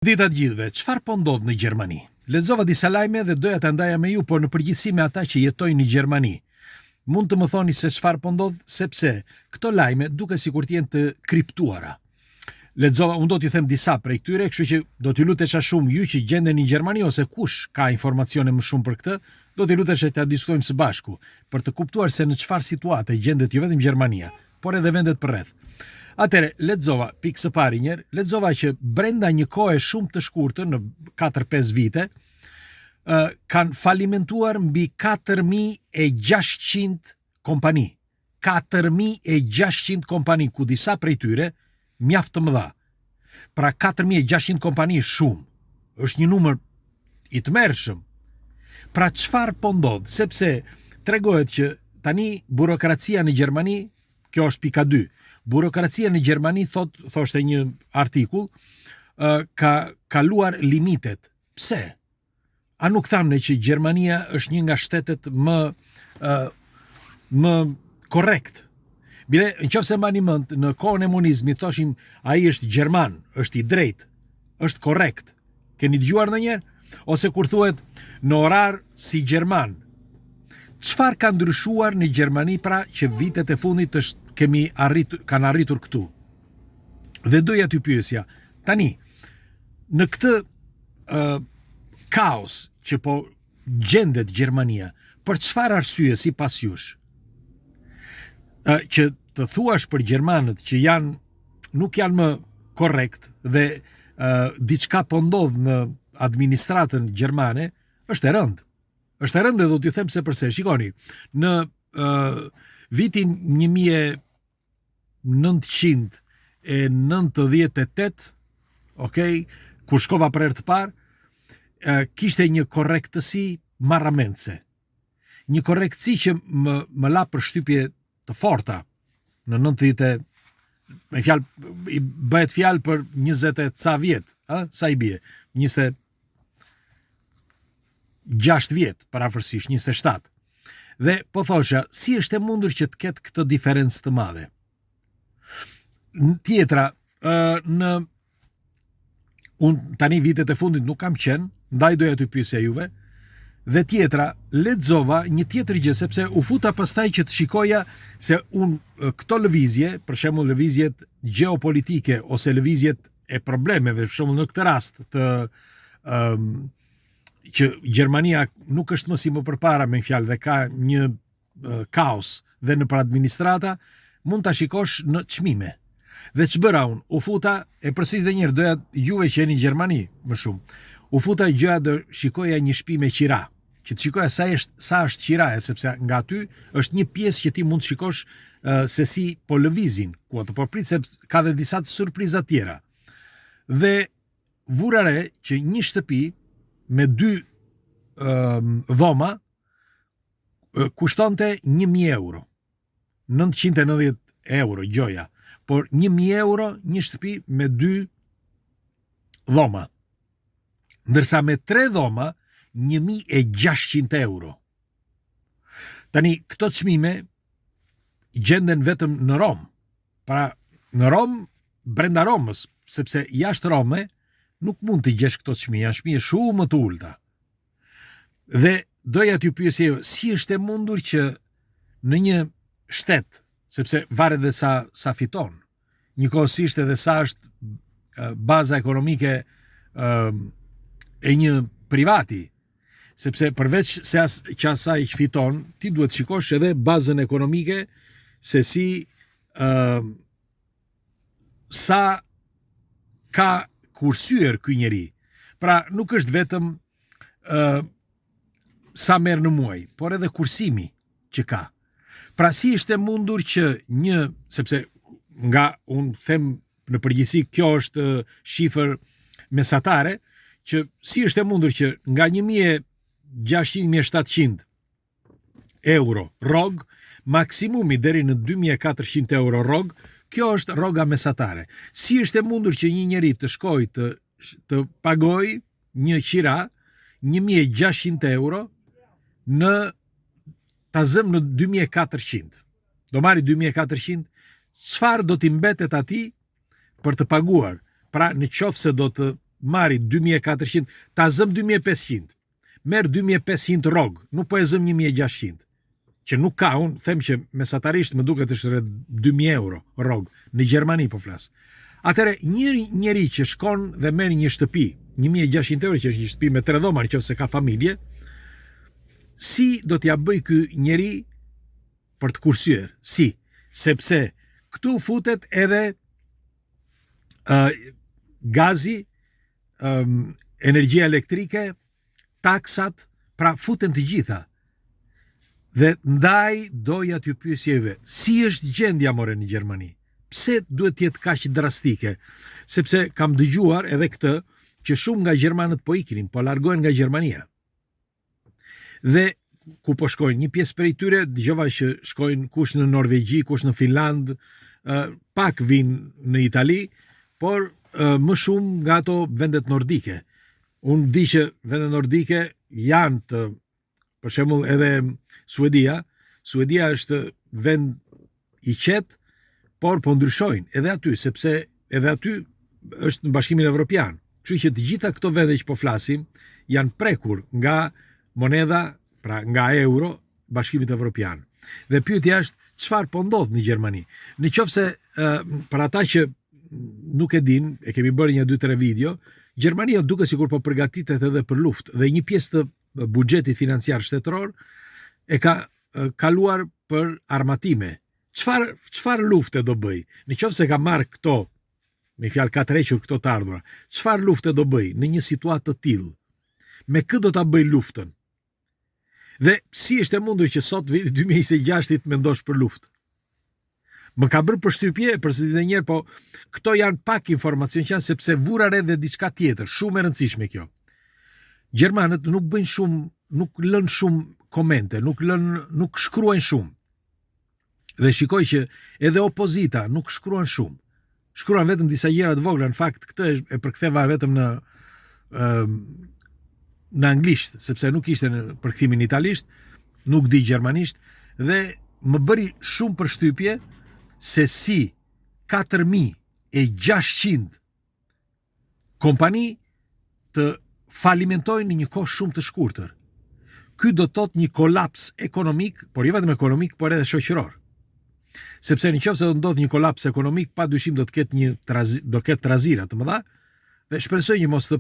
Dita të gjithëve, çfarë po ndodh në Gjermani? Lexova disa lajme dhe doja ta ndaja me ju, por në përgjithësi me ata që jetojnë në Gjermani. Mund të më thoni se çfarë po ndodh, sepse këto lajme duke sikur të jenë të kriptuara. Lexova, unë do t'ju them disa prej këtyre, kështu që do t'ju lutesha shumë ju që gjendeni në Gjermani ose kush ka informacione më shumë për këtë, do t'ju lutesha të diskutojmë së bashku për të kuptuar se në çfarë situate gjendet jo vetëm Gjermania, por edhe vendet përreth. Atëre, lexova, pikë së pari njerë, lexova që brenda një kohe shumë të shkurtër, në 4-5 vite, kanë falimentuar mbi 4.600 kompani. 4.600 kompani, ku disa prej tyre mjaft të mëdha. Pra 4.600 kompani shumë. Është një numër i tmerrshëm. Pra çfarë po ndodh? Sepse tregohet që tani burokracia në Gjermani, kjo është pika 2. Burokracia në Gjermani, thoshte një artikull, ka kaluar limitet. Pse? A nuk thamë që Gjermania është një nga shtetet më korrekt? Bile, në qoftë se mbani mend, në kohën e monizmit thoshim ai është gjerman, është i drejtë, është korrekt. Keni dëgjuar ndonjëherë? Ose kur thuhet në orar si gjerman. Çfarë ka ndryshuar në Gjermani pra që vitet e fundit kanë arritur këtu? Dhe doja t'ju pyesja, tani, në këtë kaos që po gjendet Gjermania, për çfarë arsye sipas jush? Që të thuash për gjermanët që nuk janë më korrekt dhe diçka po ndodh në administratën gjermane, është e rëndë. Është e rëndë dhe do t'ju them se përse. Shikoni, në vitin 1998, okay, kur shkova për herë të parë, kishte një korrektësi marramendse. Një korrektësi që më la për shtypje të forta në 90, me fjalë, bëhet fjalë për 20 e ca vjet, sa i bie? 26 vjet, parafërsisht, 27. Dhe po thosha, si është e mundur që të ketë këtë diferencë të madhe? Tjetra, unë tani vitet e fundit nuk kam qenë, ndaj doja t'ju pyesja juve, dhe tjetra, lexova një tjetër gjë, sepse u futa pastaj që të shikoja se unë këto lëvizje, për shembull lëvizjet gjeopolitike ose lëvizjet e problemeve, për shembull në këtë rast që Gjermania nuk është më si më përpara, me fjalë, dhe ka një kaos dhe në për administrata, mund ta shikosh në çmime. Dhe ç'bëra unë, u futa, e përsëris dhe njërë, doja juve që jeni në Gjermani më shumë, u futa gjëja do shikoja një shtëpi me qira, që të shikoja sa është qiraja, sepse nga aty është një pjesë që ti mund të shikosh se si po lëvizin, ku ato po prit, se ka dhe disa të surpriza tjera. Dhe vurare që një shtëpi me 2 dhoma kushtonte 1.000 euro. 990 euro gjoja, por 1.000 euro një shtëpi me 2 dhoma. Ndërsa me 3 dhoma 1.600 euro. Tani, këto çmime gjenden vetëm në Rom. Pra, në Rom, brenda Romës, sepse jashtë Rome nuk mund të gjesh këto çmime, janë çmime shumë më të ulta. Dhe doja t'ju pyesje, si është e mundur që në një shtet, sepse varet dhe sa fiton, njëkohësisht edhe sa është baza ekonomike e një privati, sepse përveç se që asaj që fiton, ti duhet shikosh edhe bazën ekonomike se si sa ka kursyer ky njeri. Pra nuk është vetëm sa merr në muaj, por edhe kursimi që ka. Pra si është e mundur që sepse nga unë them në përgjithësi kjo është shifër mesatare, që si është e mundur që nga 1.600-1.700 euro rrog, maksimumi deri në 2.400 euro rrog, kjo është rroga mesatare. Si është e mundur që një njeri të shkoj të pagoj një qira 1.600 euro ta zëm në 2.400. Do marri 2.400, çfarë do t'i mbetet atij për të paguar? Pra në qoftë se do të marri 2400, ta zëm 2500. Merë 2500 rogë, nuk po e zëm 1600. Që nuk ka, unë them që mesatarisht më duket është rreth 2000 euro rogë, në Gjermani po flas. Atëre, njëri që shkon dhe merr një shtëpi, 1600 euro, që është një shtëpi me 3 dhoma, nëse ka familje, si do t'ja bëj ky njeri për të kursyer? Si? Sepse këtu futet edhe gazi, energjia elektrike, taksat, pra futen të gjitha. Dhe ndaj doja t'ju pyesjeve, si është gjendja more në Gjermani? Pse duhet të jetë kaq drastike? Sepse kam dëgjuar edhe këtë që shumë nga gjermanët po ikinin, po largohen nga Gjermania. Dhe ku po shkojnë? Një pjesë prej tyre dëgjova që shkojnë kush në Norvegji, kush në Finland, pak vinë në Itali, por më shumë nga ato vendet nordike. Unë di që vendet nordike janë të, për shembull edhe Suedia. Suedia është vend i qetë, por po ndryshojnë edhe aty, sepse edhe aty është në Bashkimin Evropian. Kështu që të gjitha këto vende që po flasim janë prekur nga monedha, pra nga euro, Bashkimit Evropian. Dhe pyetja është, çfarë po ndodh në Gjermani? Nëse për ata që nuk e din, e kemi bërë 1-2-3 video, Gjermania duket sikur po përgatitet edhe për luftë dhe një pjesë të buxhetit financiar shtetëror e ka kaluar për armatime. Çfarë lufte do bëj? Nëse ka marrë këto, me fjalë ka tërhequr këto të ardhura, çfarë lufte do bëj në një situatë të tillë? Me kë do ta bëj luftën? Dhe si është e mundur që sot viti 2026 mendosh për luftë? Më ka bërë përshtypje, përsëri edhe një herë, po këto janë pak informacion që janë, sepse vura re dhe diçka tjetër, shumë e rëndësishme kjo. Gjermanët nuk bëjnë shumë, nuk lënë shumë komente, nuk shkruajnë shumë. Dhe shikoj që edhe opozita nuk shkruan shumë. Shkruan vetëm disa gjëra të vogla, në fakt këtë e përktheva vetëm në anglisht, sepse nuk ishte në përkthimin italisht, nuk di gjermanisht, dhe më bëri shumë përshtypje se si 4600 kompani të falimentojnë në një kohë shumë të shkurtër. Ky do të thotë një kolaps ekonomik, por jo vetëm ekonomik, por edhe shoqëror. Sepse nëse do ndodh një kolaps ekonomik, padyshim do të ketë trazira të mëdha, dhe shpresoj që mos të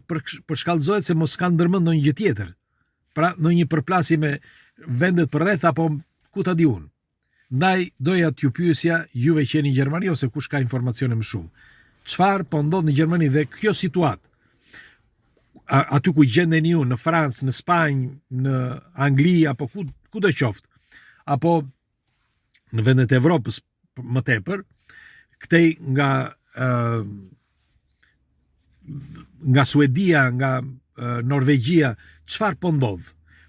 përshkallëzohet se mos ka ndërmend ndonjë gjë tjetër. Pra ndonjë përplasje me vendet përreth apo ku ta di unë. Ndaj doja t'ju pyesja, juve që jeni në Gjermani ose kush ka informacione më shumë. Çfarë po ndodh në Gjermani dhe kjo situatë? Aty ku gjendeni ju, në Francë, në Spanjë, në Angli apo ku do qoftë, apo në vendet e Evropës më tepër, këtej nga Suedia, nga Norvegjia, çfarë po ndodh?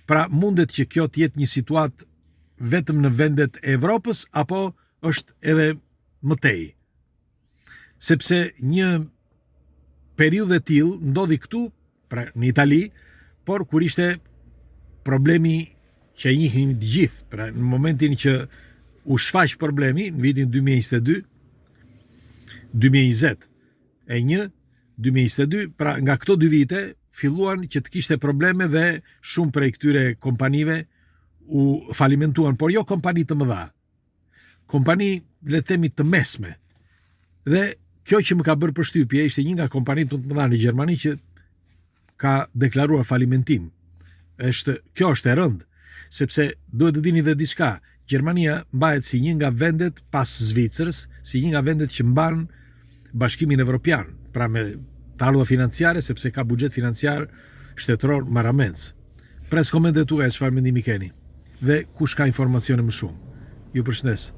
Pra mundet që kjo të jetë një situatë vetëm në vendet e Evropës apo është edhe më tej? Sepse një periudhë e tillë ndodhi këtu, pra në Itali, por kur ishte problemi që e njihnin të gjithë, pra në momentin që u shfaq problemi në vitin 2022, 2022, pra nga këto 2 vite filluan që të kishte probleme dhe shumë prej këtyre kompanive u falimentuan, por jo kompani të mëdha. Kompani, le të themi, të mesme. Dhe kjo që më ka bërë përshtypje ishte një nga kompanitë të mëdha në Gjermani që ka deklaruar falimentim. Kjo është e rëndë, sepse duhet të dini dhe diçka. Gjermania mbahet si një nga vendet pas Zvicrës, si një nga vendet që mban Bashkimin Evropian, pra me të ardhurë financiare, sepse ka buxhet financiar shtetëror marramendës. Pres komentet tuaja çfarë mendimi keni dhe kush ka informacione më shumë. Ju përshëndes.